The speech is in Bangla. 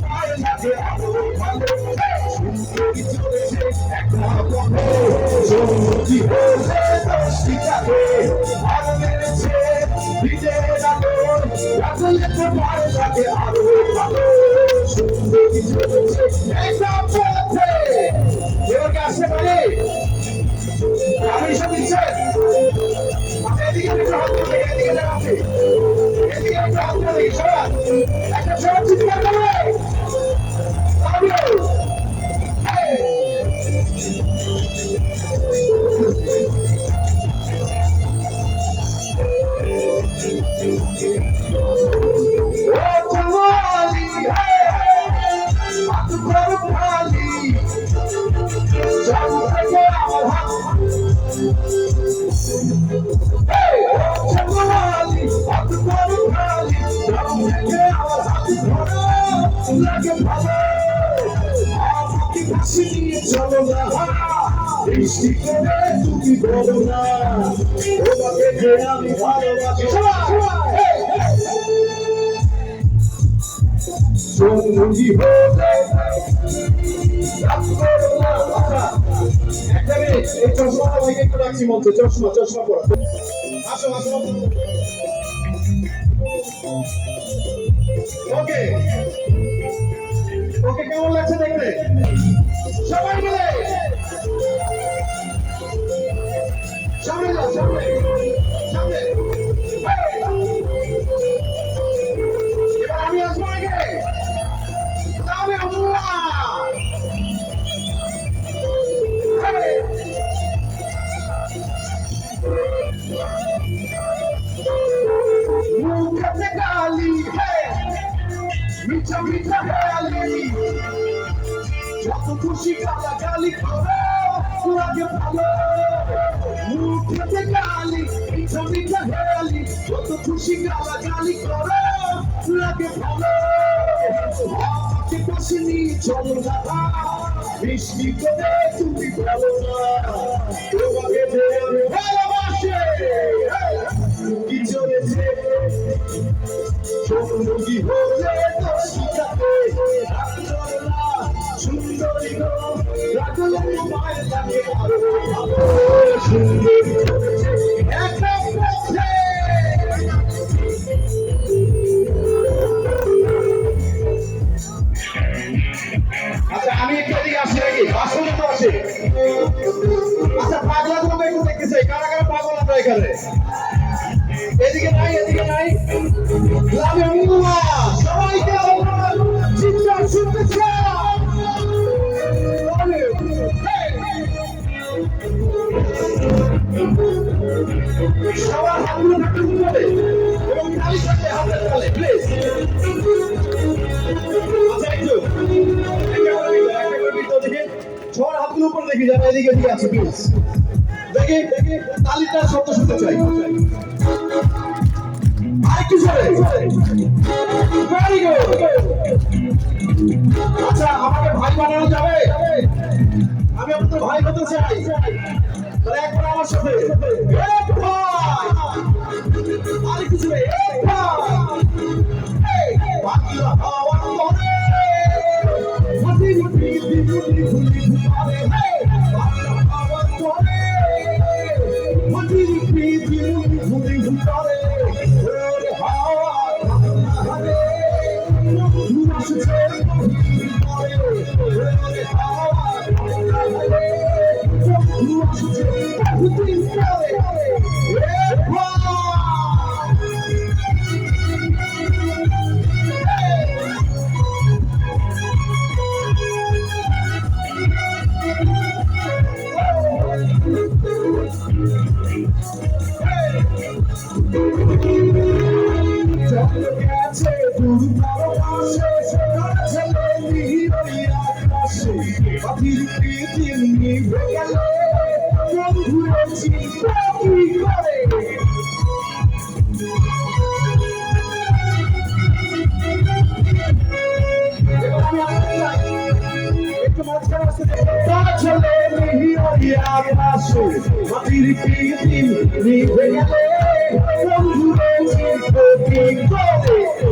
মায়ের লাগে আরো ভালো সুন্দরী চলেছে একটা পথে সঙ্গী হয়েছে দশটিটাকে ভালো মেরেছে বিজের আলোর রাখলে তো মায়ের লাগে আরো ভালো সুন্দরী চলেছে একটা পথে এবার কি আসতে পারে আমি সব দিচ্ছেন এদিকে একটু হাত তুলে এদিকে দেখাচ্ছি এদিকে একটু হাত তুলে দেখি সবাই একটা সবাই চিৎকার করবে চলো না বৃষ্টি করে তুমি বলো না তোমাকে যে আমি ভালোবাসি সঙ্গী হতে একটা মিনিট এই চশমাটা ভাইকে একটু রাখছি মঞ্চে চশমা পরা আসো ওকে কেমন লাগছে দেখতে সবাই মিলে সামনে এবার আমি আসবো নাকি তবে মুখে গালি মিঠা গালি যত খুশি গালি খাবে লাগে ভালো মুখে গালি মিঠা গালি যত খুশি গালি করে লাগে ভালো আমাকে পাশে নিয়ে চলো না বৃষ্টি করে তুমি বলো না তোমাকে যে আমি ভালোবাসি কি চলেছে সঙ্গী হলে দশটাকে সুন্দরী গো রাখলে মায়ের লাগে আরো ভালো সুন্দরী চলেছে একটা পথে আচ্ছা আমি একটু এদিকে আসি নাকি আসলে তো আসি আচ্ছা পাগলা তোমাকে একটু দেখতে চাই কারা পাগল আমরা এখানে এদিকে নাই গ্রামে সবাইকে চিৎকার শুনতে চাই সবার হাতগুলো একটু করে এবং খালি থাকলে হাতের তালে প্লিজ আচ্ছা একটু দেখি সবার হাতগুলো উপরে দেখি যারা এদিকে আছে প্লিজ দেখি তালিটার শব্দ শুনতে চাই আরেকটু জোরে ভেরি গুড আচ্ছা আমাকে ভাই বানানো যাবে আমি আপনাদের ভাই হতে চাই তাহলে একবার আমার সাথে এক ভাই আরেকটু জোরে এক ভাই বাকিরা হাওয়ার তরে হাসির পিঠে ভুলি ঘুমাবে বাকিরা হাওয়ার তরে হাসির পিঠে ভুলি ঘুমাবে Bye.